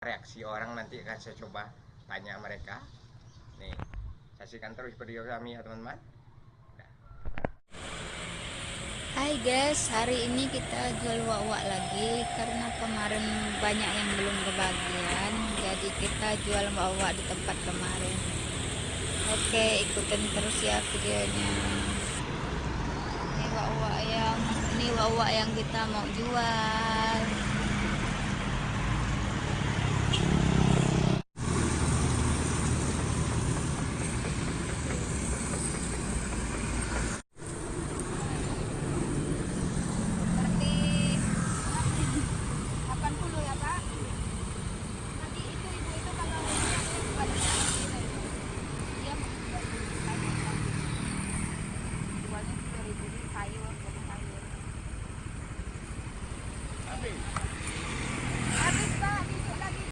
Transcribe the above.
reaksi orang nanti akan saya coba tanya mereka. Nih, saksikan terus video kami ya teman-teman. Hai guys, hari ini kita jual wak-wak lagi karena kemarin banyak yang belum kebagian, jadi kita jual wak-wak di tempat kemarin. Oke, ikutin terus ya videonya. Ini wak-wak yang kita mau jual.